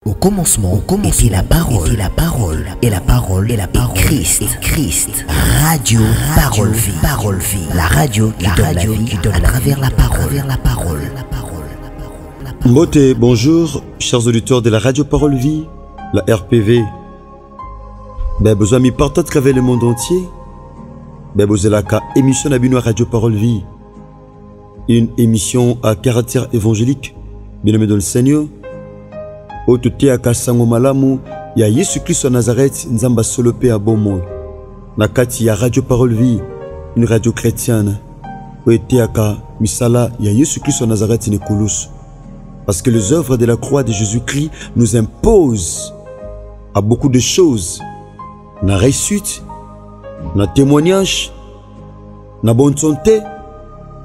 Au commencement était la parole, et la parole, et la parole, et la parole, Christ. Radio, parole, vie, la radio qui donne la vie à travers la parole, Mbote, bonjour, chers auditeurs de la radio Parole Vie, la RPV. Besoin mi partout à travers le monde entier. Besoin la émission à Radio Parole Vie, une émission à caractère évangélique, bien aimé dans le Seigneur. Au tout à Kassango Malamu, il y a Jésus Christ à Nazareth, Nzamba Solopé à Beaumont. Nakati ya Radio Parole Vie, une radio chrétienne. Au Teaka Misala, il y a Jésus Christ à Nazareth Nekoulous. Parce que les œuvres de la croix de Jésus-Christ nous imposent à beaucoup de choses. Na réussite, na témoignage, na bonne santé,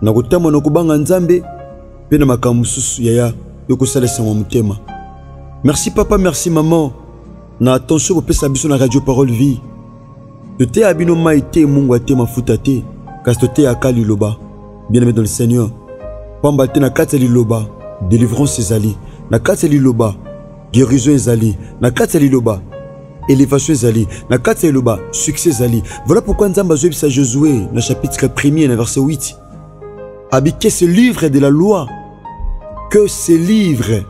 na kutama na kubanga nzambe, pe na makamususu yaya yokosalesa wa mutema. Merci papa, merci maman. Na attention au pesa biso na Radio Parole Vie. Te abino maite mungu ate mafuta te, kastote akali loba. Bien-aimé dans le Seigneur. Pamba te na kati liloba, délivrance ezali. Na kati liloba, guérison ezali. Na kati liloba, élévation ezali. Na kati liloba, succès ezali. Voilà pourquoi Nzamba Zoebisa Josué, dans chapitre 1er, verset 8. Habitez ce livre de la loi. Que ce livre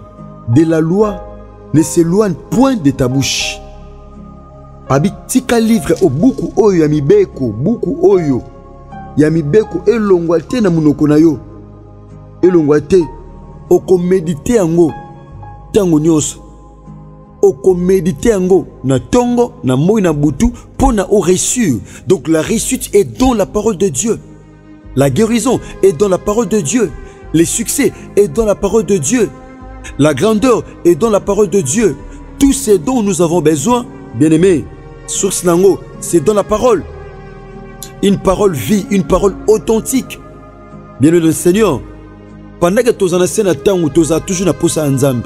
de la loi ne s'éloigne point de ta bouche. Abitika livre au buku oyo ya mibeko, buku oyo ya mibeko elongwa te na munoko na yo. Elongwa te oko méditer yango tango nyonso. Oko méditer yango na tongo na moi na butu pona o réussir. Donc la réussite est dans la parole de Dieu. La guérison est dans la parole de Dieu. Le succès est dans la parole de Dieu. La grandeur est dans la parole de Dieu. Tout ce dont nous avons besoin, bien-aimés, source nango, c'est dans la parole. Une parole vie, une parole authentique. Bien-aimé le Seigneur, pendant que tu as na tango, tu as toujours na posa nzambe.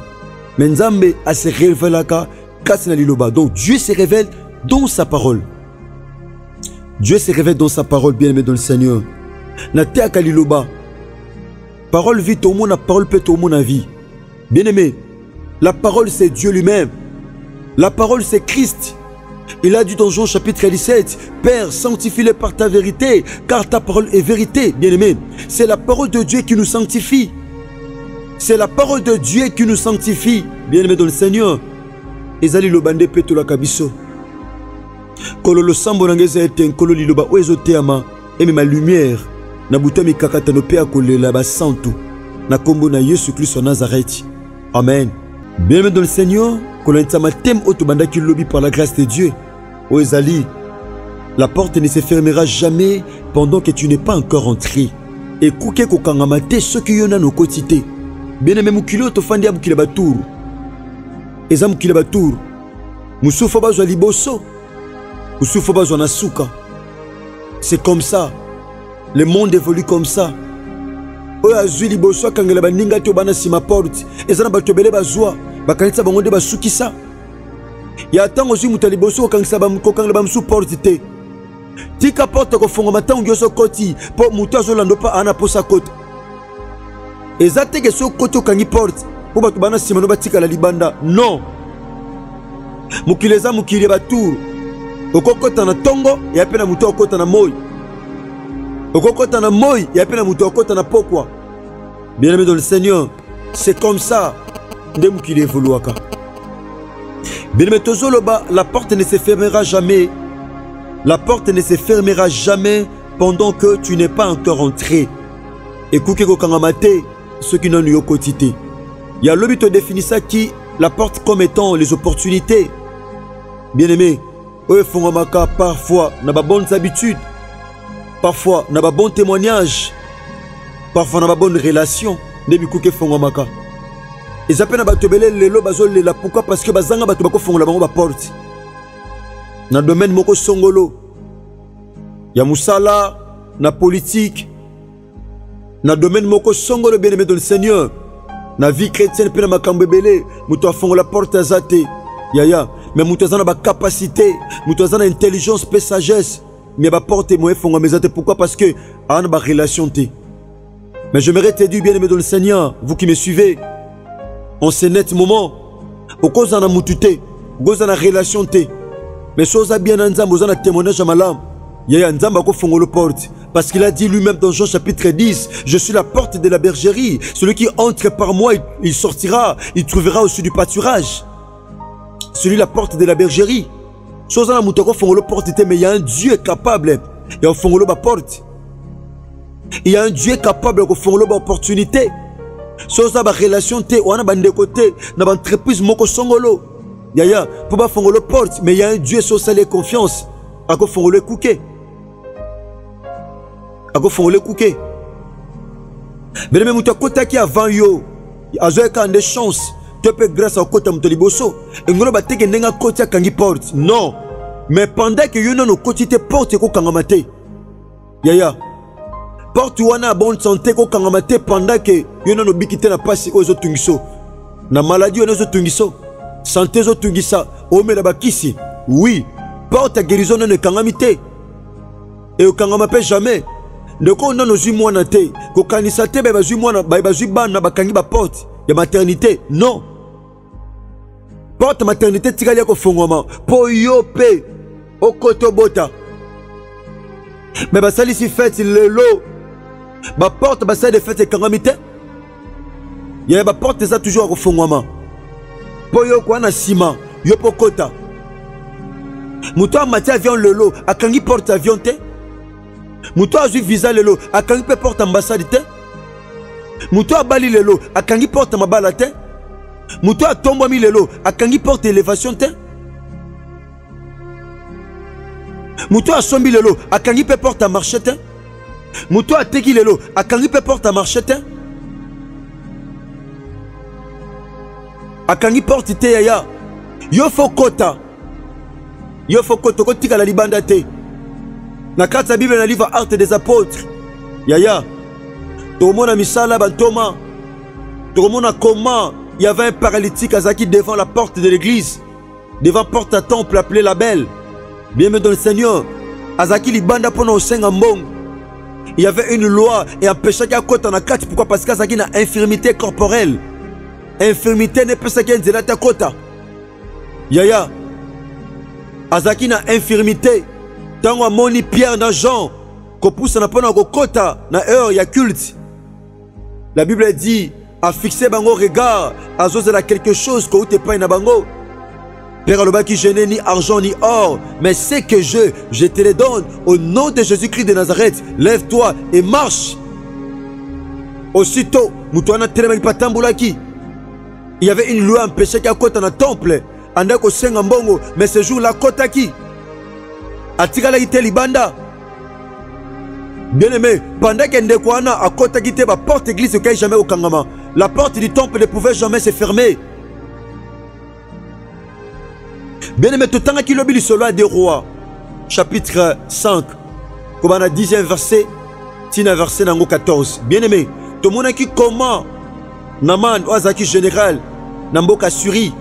Mais nzambe a se révélé na liloba. Donc Dieu se révèle dans sa parole. Dieu se révèle dans sa parole, bien-aimé dans le Seigneur. Na te liloba. Parole vie, tout le monde a parole, peut tout le monde a vie. Bien-aimé, la parole c'est Dieu lui-même. La parole c'est Christ. Il a dit dans Jean chapitre 17, Père, sanctifie-les par ta vérité, car ta parole est vérité. Bien-aimé, c'est la parole de Dieu qui nous sanctifie. C'est la parole de Dieu qui nous sanctifie. Bien-aimé dans le Seigneur. Ezali lobande peto la kabiso. Kololo sambo nangeza eten kololi loba oezo teama et ma lumière na butami kakata no pe akolela ba santu na kombo na Yesu Christ en Nazareth. Amen. Bien-aimé dans le Seigneur, kolantama thème otobanda ki lobi par la grâce de Dieu. Oezali, la porte ne se fermera jamais pendant que tu n'es pas encore entré. Et kouke kokangamate ceux qui yona no kotite. Bien-aimé mukilo to fandi abukile baturu. Eza mukile baturu. Musufa bazwa liboso. Musufa bazwa nasuka. C'est comme ça. Le monde évolue comme ça. Oya azwi liboso akangela baninga to bana sima porte. Ezana batobele bazwa. Bakanisa bangonde basukisa. Ya tango zwi muta liboso okangisa bamukokangela bamsu porte te. Tika porte ko fonga matango yoso koti po muta zolando pa ana posa kota. Ezate ke so koto kangi porte po batu bana sima no batika la libanda. Non. Mukileza mukile baturu. Okokota na tongo ya pena muta okota na moi. Okokota na moi ya pena muta okota na pokwa. Bien-aimé dans le Seigneur, c'est comme ça. Ndemu qu'il évoluaka. Bien-aimé tozoloba, la porte ne se fermera jamais. La porte ne se fermera jamais pendant que tu n'es pas encore entré. Et koukeko kangamate, ceux qui n'ont eu quotité. Il y a l'objet de définir ça qui la porte comme étant les opportunités. Bien-aimé, parfois n'a pas bonnes habitudes. Parfois n'a pas bon témoignage. Parfois n'a pas bonne relation. Nebi kouke fongomaka. Ils appellent à batobele lelo bazole la pourquoi parce que bazanga batobako fongola bango ba porte. Na domaine moko songolo. Ya musala, na politique. Na domaine moko songolo bien-aimé dans le Seigneur. Na vie chrétienne pe na makambo belé, muto fongola porte azate. Yaya, mais muto azana ba capacité, muto azana intelligence pe sagesse. Mais ba porte mo fongola mezate pourquoi parce que ana ba relation té. Mais j'aimerais te dire, bien-aimé dans le Seigneur, vous qui me suivez, en ce net moment, okoza na mutu te, okoza na relation te. Mais si oza bien na nzambe, oza na témoignage à malam, yaya nzambe akofongolo porte. Parce qu'il a dit lui-même dans Jean chapitre 10, je suis la porte de la bergerie. Celui qui entre par moi, il sortira, il trouvera aussi du pâturage. Celui la porte de la bergerie. Chose na mutoko fongolo porte, mais il y a un Dieu capable. Il y a un fongolo ba porte. Il y a un Dieu capable de fongolo ba opportunité. Chose ba relation te, on a bande côté, na ba entreprise moko songolo. Yaya, pour ba fongolo porte, mais il y a un Dieu social et confiance. Ako fongolo kouké. Ako fongolo kouké. Mais même mutoko kota ki avant yo, azoe ka des chances. Tu peux grâce au côté de liboso et nous avons dit que nous avons côté kangi porte. Non, mais pendant que nous avons côté porte ko kangamate. Yaya, porte wana bonne santé ko kangamate pendant que nous avons bikité na passe aux autres tungiso. Na maladie aux autres tungiso. Santé aux autres tungisa. O me la bakisi. Oui, porte guérison ne kangamite. Et au kangamate jamais. Ne ko na no zui mwana te. Ko kanisa te ba zui mwana ba zui bana ba kangi ba porte. Ya maternité. Non. Porte maternité tikali yako fongoma po yope okoto bota. Mais basali si fête lelo ba porte basali de fête kangamite. Ya ba porte ça toujours ko fongoma po yo kwa na sima yo pokota. Muto amati avion lelo akangi porte avion te. Muto azui visa lelo akangi pe porte ambassade te. Muto abali lelo akangi porte mabala te. Muto a tombo mi lelo akangi porte élévation te. Muto a sombi lelo akangi pe porte à marché te. Muto a teki lelo akangi pe porte à marché te. Akangi porte te yaya. Yo fokota. Yo fokota ko tika la libanda te. Na kata Bible na livre Actes des Apôtres. Yaya. Tomona misala bantoma. Tomona comment il y avait un paralytique Azaki devant la porte de l'église, devant la porte à temple appelée la Belle. Bien-aimé dans le Seigneur, Azaki libanda pendant au Sengambong. Il y avait une loi et un péché qui a côté en a quatre. Pourquoi? Parce qu'Azaki a infirmité corporelle. Infirmité n'est pas ça qui est de ta côte. Yaya, Azaki na infirmité. Tant qu'on moni Pierre dans Jean, qu'on pousse na pendant qu'on kota na heure il y a culte. La Bible dit à fixer bango regard, à zozer quelque chose que tu pas na bango. Père Aloba qui je n'ai ni argent ni or, mais c'est que je te les donne au nom de Jésus-Christ de Nazareth. Lève-toi et marche. Aussitôt, Moutouana Telemani Patambulaki. Il y avait une loi, un péché qui a côté dans le temple. Andako Sengambongo, mais ce jour-là, Kotaki. Atikala ite libanda. Bien-aimé, pendant que Ndekwana a Kotaki te ba porte église qui jamais au Kangama. La porte du temple ne pouvait jamais se fermer. Bien-aimé, tout le temps qu'il obéit cela des rois, chapitre 5, comme on a 10e verset, tina verset nango 14. Bien-aimé, tout le monde qui comment Naman Oazaki général, Namboka Suri,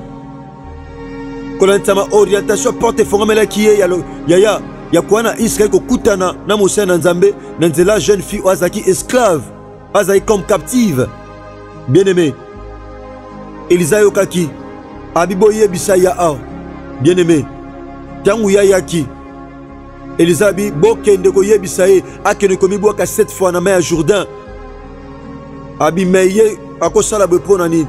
Kolantama orientation porte formelle qui est yaya yakwana Israël ko kutana na Moussa Nzambe, Nanzela jeune fille Oazaki esclave, Oazaki comme captive. Bien-aimé, Elisa Yokaki, Abiboye Bisaya A. Bien-aimé, Tangu Yayaki, Elisa Bi Bokende Koye Bisaye, Akene Komiboka 7 fois na mer Jourdain. Abi Meye, Akosala Beponani.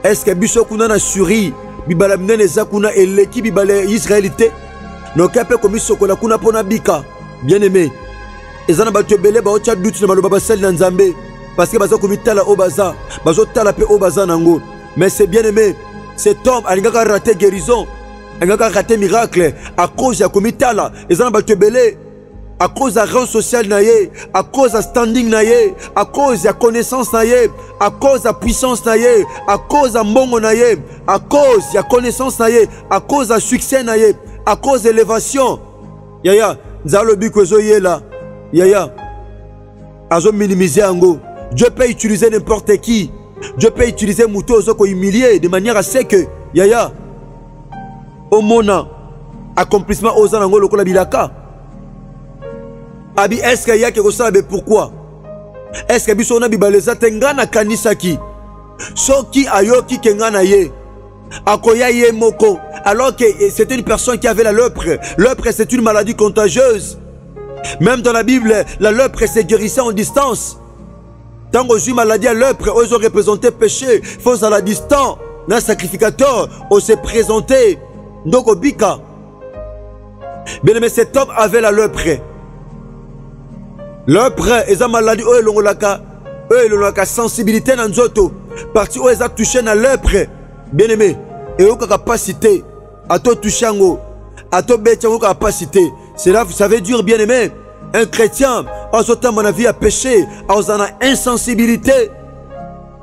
Est-ce que Bissokuna na Suri, Bibala Mnene Zakuna et l'équipe Bibale Israélité? Non, Kape Komisokola Kuna Pona Bika. Bien-aimé, Ezana Batubele Baocha Dut na Malobaba Sel Nanzambe. Parce que bazo komitala obaza, bazo tala pe obaza nango. Mais c'est bien aimé, cet homme a raté guérison, a raté miracle à cause de komitala. Et ça n'a belé à cause de rang social naye, à cause de standing naye, à cause de connaissance naye, à cause de puissance naye, à cause de mbongo naye, à cause de connaissance naye, à cause de succès naye, à cause d'élévation. Yaya, nzalo bikwezo yela, yaya, azo minimiser ango. Dieu peut utiliser n'importe qui. Dieu peut utiliser Mouto Zoko humilié de manière à ce que Yaya au mona accomplissement aux anangos lokola bilaka. Abi est-ce qu'il y a quelque chose pourquoi? Est-ce que bisona bibaleza tengana kanisaki? Soki ayoki kengana ye. Akoya ye moko. Alors que c'était une personne qui avait la lèpre. Lèpre, c'est une maladie contagieuse. Même dans la Bible, la lèpre se guérissait en distance. Tant que j'ai maladie à lèpre, ils ont représenté péché. Faut à la distance. Un sacrificateur, on s'est présenté. Donc, au bika. Bien aimé, cet homme avait la lèpre. Lèpre, ils ont maladie. Eux, ils ont la sensibilité dans nzoto. Parti où ils ont touché la lèpre. Bien aimé, et ils ont la capacité à te toucher, à te bêter, la capacité. Cela, vous savez, dur, bien aimé. Un chrétien, en ce temps, mon avis, a péché, en a insensibilité.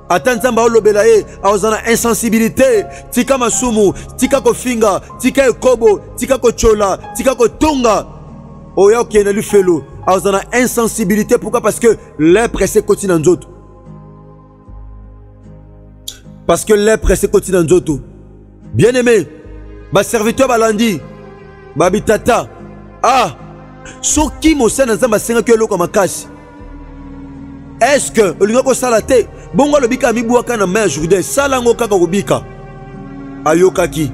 Attends, lobelaye, en a insensibilité. Tika masumu, tika kofinga, tika ekobo, tika kochola, tika kotonga. Oya qui est le felo, en a insensibilité. Pourquoi? Parce que lèpre c'est continent d'autres. Parce que lèpre c'est continent d'autres. Bien aimé, ma serviteur balandi, babitata. Ah, soki mosa na zamba senga ke loko makasi. Est-ce que olinga ko salate bongo le bika mi buaka na main Jourdain salango kaka ko bika. Ayokaki.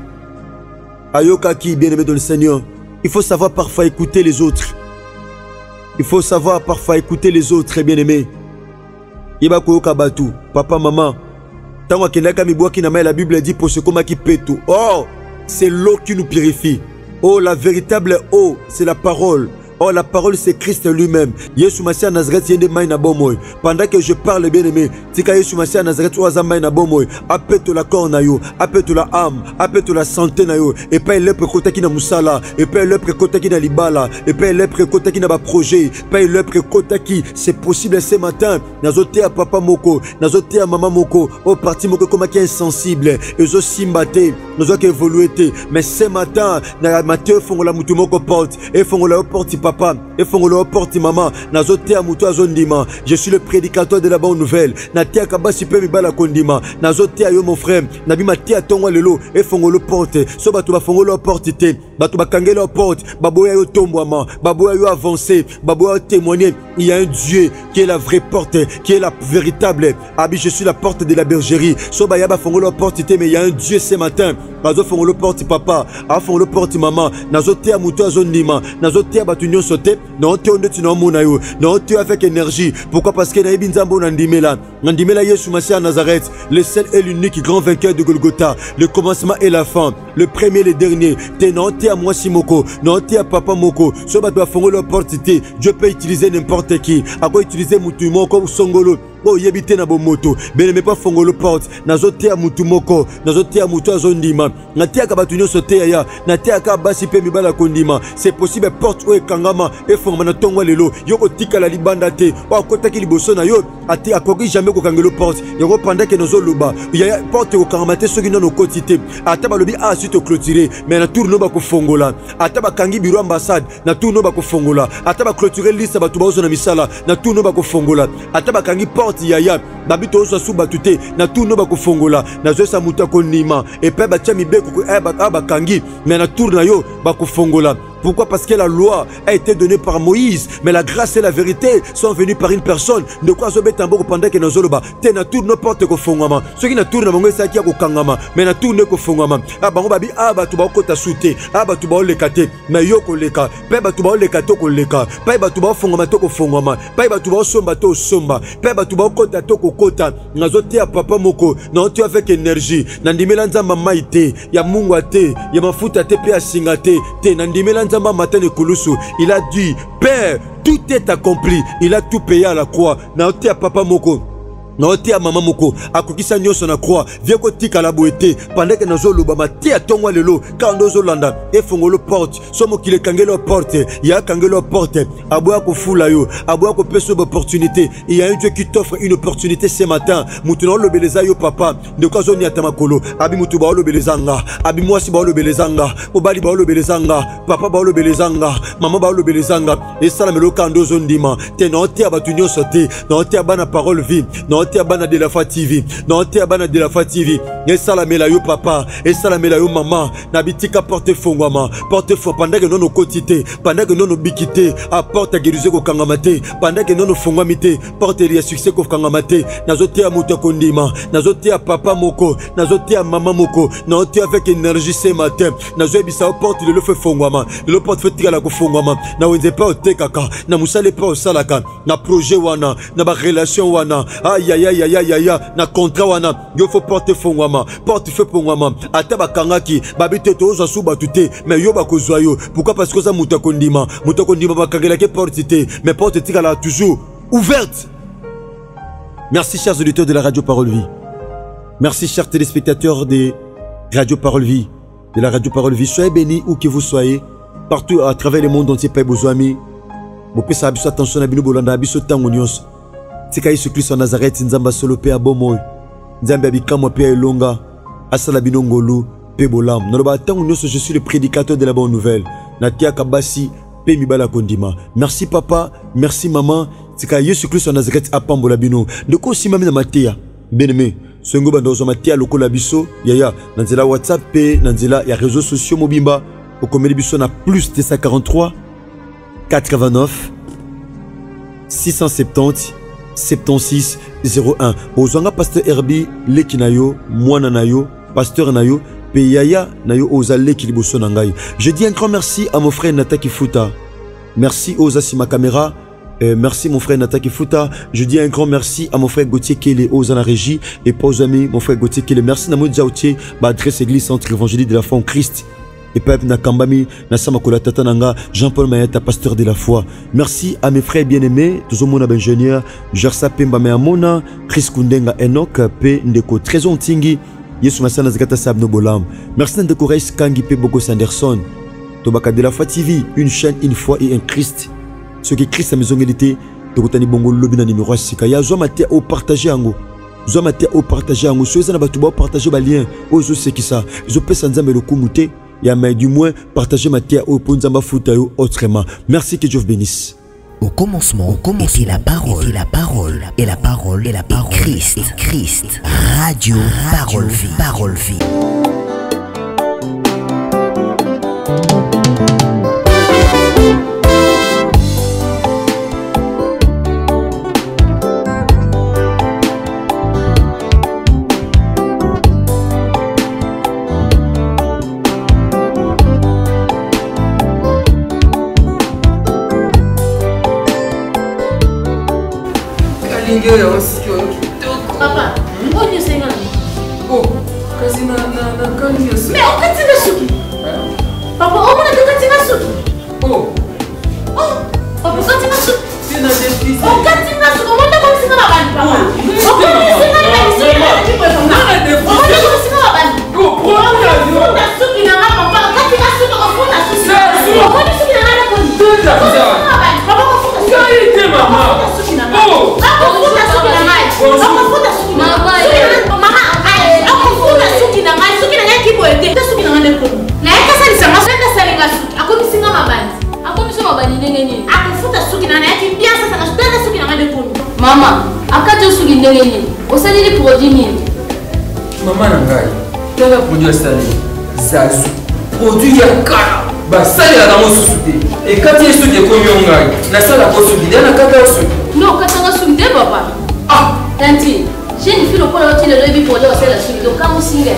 Ayokaki, bien aimé dans le Seigneur. Il faut savoir parfois écouter les autres. Il faut savoir parfois écouter les autres, bien aimé. Iba ko kabatu, papa maman. Tango kendaka mi buaki na main, la Bible dit pour ce koma ki petu. Oh, c'est l'eau qui nous purifie. Oh, la véritable eau, c'est la parole. Oh, la parole, c'est Christ lui-même. Yesu Massia Nazareth, yende maïna bomoy. Pendant que je parle, bien aimé, tika Yesu Massia Nazareth, oaza maïna bomoy. Appelle la corps na yo, appelle la âme, appelle la santé na yo. Et pas le précote qui na musala, et pas le précote qui na libala, et pas le précote qui na ba projet, pas le précote qui c'est possible ce matin. Nazoté à papa moko, nazoté à maman moko, au parti moko comme qui est insensible, et zo simbate, nous avons évolué. Mais ce matin, na matin font la mutu moko porte, et font la porte papa, et font la porte maman, nazoté à mutu azondima. Je suis le prédicateur de la bonne nouvelle. Natia kabasi pe mibala kondima, nazoté à yo mon frère, nabi matia tonga lelo, et font le porte, so batu ba font la porte te, batu ba kangé la porte, baboya yo tomboama, baboya yo avancé, baboya témoigner. Il y a un Dieu qui est la vraie porte, qui est la véritable. Abi, je suis la porte de la bergerie. So ba yaba font la porte te, mais il y a un Dieu ce matin. Nazo font le porte papa, a font le porte maman, nazoté à mutu azondima, nazoté à batu nyon sauté, non te onde tu non monayo, non tu avec énergie. Pourquoi? Parce que na ibinzambo nandimela, nandimela Yesu Massia Nazareth, le seul et l'unique grand vainqueur de Golgotha, le commencement et la fin, le premier et le dernier. T'es non te à moi simoko, non te à papa moko, so ba doit font le porte te. Dieu peut utiliser n'importe qui, à quoi utiliser mutu moko ou songolo. Oh, yebite na bomoto, bene me pas fongolo porte, nazote a mutu moko, nazote a mutu azondima, natia kabatunyo sote ya, natia kabasi pe mibala kondima. C'est possible porte ou kangama e fongama na tongwa lelo, yoko tika la libanda te, o kota ki liboso na yo, ati akoki jamais ko kangelo porte, yoko panda ke nozo loba, ya porte ko kangama te soki no kotite, ata balobi a suite clôturer, mais na tour no ba ko fongola, ata ba kangi biro ambassade, na tour no ba ko fongola, ata ba clôturer liste ba tubazo na misala, na tour no ba ko fongola, ata ba kangi porte yaya babito oso suba tuté na tour no bako fongola na zo sa muta ko nima et pe ba tchami be ko ba kangi mais na tour na yo bako fongola. Pourquoi? Parce que la loi a été donnée par Moïse, mais la grâce et la vérité sont venues par une personne. De quoi zo betambo pendant que nos zoloba te na tour no porte ko fongama ce qui na tour na mongo sa ki ko kangama mais na tour ne ko fongama abango babi aba tu ba ko ta souté aba tu ba lekate mais yo ko leka pe ba tu ba lekate ko leka pe ba tu ba fongama to ko fongama pe ba tu ba somba to somba pe ba tu ba ko ta to ko kota nazote a papa moko na tu avec énergie na ndimela nzamba maite ya mungu ate ya mafuta te pe asingate te na ndimela matin de Koulousou, il a dit Père, tout est accompli. Il a tout payé à la croix. Naote à papa moko. Naote à maman moko. Akokisa nyoso na croix. Viens ko tika la boete. Pendant que nazo lobama ti atongwa lelo. Quand ozo landa e fongolo porte. Somo ki le kangelo porte. Ya kangelo porte. Aboya ko fula yo. Aboya ko peso d'opportunité. Il y a un Dieu qui t'offre une opportunité ce matin. Mutuno lo beleza yo papa. De quoi zoni atamakolo. Abi mutu ba lo belezanga. Abi mwasi ba lo belezanga. Obali ba lo belezanga. Papa ba lo belezanga. Maman ba lo belezanga. Et ça la melo kando zondima. Te naote abatunyo sote. Naote abana parole vie. Naote te abana de la Fa TV non te abana de la Fa TV esalamela yo papa esalamela yo mama na bitika porte fongwama porte fo pendant que non quotité pendant que non bikité à porte guérison ko kangamate pendant que non fongwamité porte ya succès ko kangamate nazote ya muto kondima nazote ya papa moko nazote ya mama moko nazote avec énergie ce matin nazote bisa porte le fait fongwama le porte fait tika la ko fongwama na wenze pas otekaka na musale pas osalaka na projet wana na ba relation wana aïe aïe aïe aïe aïe na contrat wana yo faut porter fongwama porte fait fongwama ata bakangaki babite to za suba tuté mais yo bakozwa yo pourquoi parce que ça mutakondima bakangela ke porte té mais porte tika la toujours ouverte. Merci chers auditeurs de la Radio Parole Vie. Merci chers téléspectateurs de Radio Parole Vie, de la Radio Parole Vie. Soyez bénis où que vous soyez, partout à travers le monde entier, Père Bozouami. Mon père, ça attention à Bino Bolanda, Abisso Tangonios. Tika Yesu Christ en Nazareth, Nzamba Solo, Père Abomoy. Nzamba Abikamo, Père Elonga. Asala Binongolu, Père Bolam. Naloba Tangonios, je suis le prédicateur de la bonne nouvelle. Natia Kabasi, Père Mibala Kondima. Merci papa, merci maman. Tika Yesu Christ en Nazareth, Apambola Bino. De quoi aussi m'a Matia, bien-aimé. Songo Bandozo Matia, Lokola Bisso, Yaya, Nanzela WhatsApp, Nanzela, il y a réseaux sociaux Mobimba. Au Comédie Bisso, on a plus de 143 89 670 76 01. Ozanga Pasteur Herbi, Lekinayo, Mwana Nayo, Pasteur Nayo, Peyaya Nayo, Ozale Kiliboso Nangai. Je dis un grand merci à mon frère Nataki Fouta. Merci aux Asima Caméra. Merci mon frère Nataki Fouta. Je dis un grand merci à mon frère Gauthier Kele aux la régie et pas aux amis mon frère Gauthier Kele. Merci Namo Djaoutier, adresse église centre évangélique de la foi en Christ. Et Pep Nakambami, Nasamakola Tatananga, Jean-Paul Mayeta, pasteur de la foi. Merci à mes frères bien-aimés, tous au monde ingénieur, Jarsa Pemba Meamona, Chris Kundenga Enoch, P. Ndeko Trésor Tingi, Yesu Masana Zgata Sabno Bolam. Merci Ndeko Reis Kangi P. Bogo Sanderson. Tobaka de la foi TV, une chaîne, une foi et un Christ. Ce qui est Christ à maison égalité, Tokotani Bongo Lobina numéro 6. Ya Zomate au partager ango. Zomate au partager ango. Soyez en abatuba partager balien. Ozo c'est qui ça. Je peux sans le kumute. Ya mais du moins partager ma terre au Ponzamba Foutayo autrement. Merci que Dieu vous bénisse. Au commencement, était la parole, et la parole, et la parole, et la parole, Christ, Christ, Radio, Parole Vie, Parole Vie. Papa, où est-ce que oh, kasi na kani yesu. Mais on katina suki. Papa, on m'a dit katina suki. Oh. Oh, papa katina suki. Tu n'as des fils. On katina suki. On m'a dit comme si on a bandi papa. On m'a dit si on a bandi. On a des fils. On m'a dit comme si on a bandi. Oh, prends la vie. On a suki na papa. Katina suki on prend la suki. On m'a dit suki na la bandi. Tout à fait. Papa, on prend la suki. Ça y est, maman. Oh. On prend la suki na mai. On prend la suki. Maman. Suki na ngai suki na ngai kibo ete suki na ngai kono na yaka sali sama senda sali nga suki akomisinga mabandi akomiso mabandi ndenge nini akufuta suki na ngai kimbia sasa na senda suki na ngai kono mama akaje suki ndenge nini osali ni produit nini mama na ngai tanga produit sali zazu produit ya kala ba sali la mosusu te e kati yesu de komi ngai na sala ko suki na kata suki no katanga suki de papa ah tanti j'ai une fille au point où il est levé pour aller au ciel à suki donc quand vous signe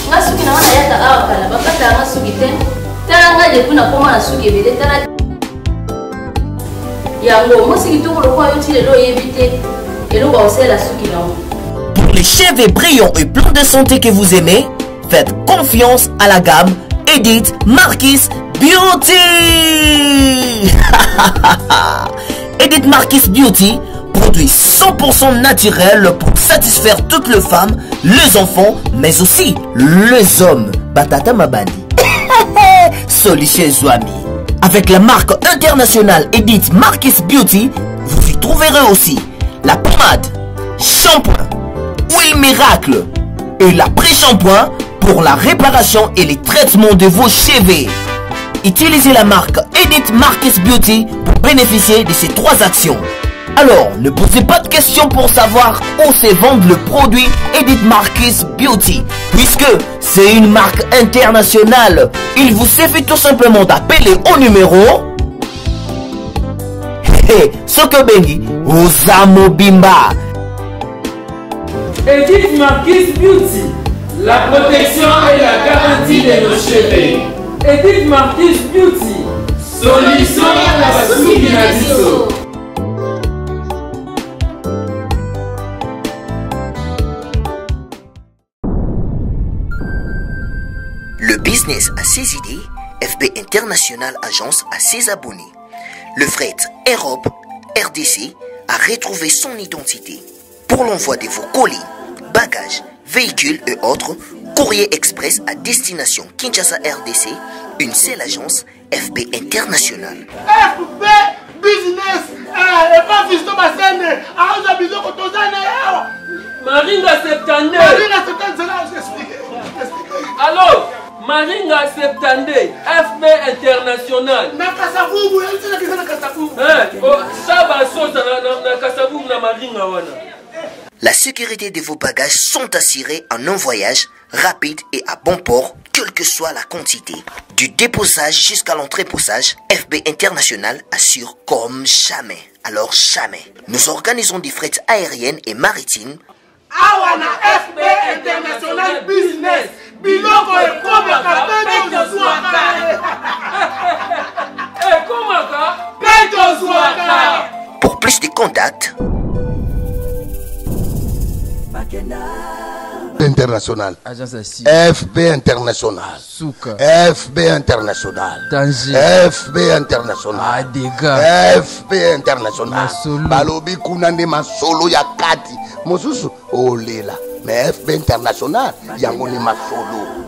nga suki na wana yaka awa kala bakata nga suki te tala nga de kuna koma na suki ebele tala yango mo siki to ko yo ti lelo yebite elo ba au ciel à suki na. Pour les cheveux brillants et pleins de santé que vous aimez, faites confiance à la gamme Edith Marquis Beauty. Edith Marquis Beauty, produit 100% naturel pour satisfaire toutes les femmes, les enfants, mais aussi les hommes. Batata Mabandi. Soliché Zouami. Avec la marque internationale Edith Marquis Beauty, vous y trouverez aussi la pommade, shampoing, huile miracle et la pré-shampoing pour la réparation et les traitements de vos cheveux. Utilisez la marque Edith Marquis Beauty pour bénéficier de ces 3 actions. Alors, ne posez pas de questions pour savoir où se vend le produit Edith Marquis Beauty. Puisque c'est une marque internationale, il vous suffit tout simplement d'appeler au numéro... Sokobengi, Osamo Bimba. Edith Marquis Beauty, la protection et la garantie de nos cheveux. Edith Marquis Beauty, solution à la sous-binadiso. Le business a ses idées, FB International Agence a ses abonnés. Le fret Europe, RDC, a retrouvé son identité. Pour l'envoi de vos colis, bagages, véhicules et autres, courrier express à destination Kinshasa RDC, une seule agence, FB International. FB Business, et pas Fiston Bassene, à Bizot Kotozane. Maringa Septande. Maringa Septande, c'est là, j'explique. Alors, Maringa Septande, FB International. Nakasavubu, elle dit que c'est Nakasavubu. Saba Sosa na Kasavubu na Maringa wana. La sécurité de vos bagages sont assurées en un voyage rapide et à bon port, quelle que soit la quantité. Du déposage jusqu'à l'entreposage, FB International assure comme jamais. Alors jamais. Nous organisons des frais aériennes et maritimes. Awana FB International Business. Biloko et Komaka, Pedro Zouaka. Pour plus de contacts, International. FB International. Souka. FB International. Danger. FB International. Dégâts. FB International. Masolo. Balobi kunande masolo ya kati. Mosusu olela. Mais FB International yango ni masolo.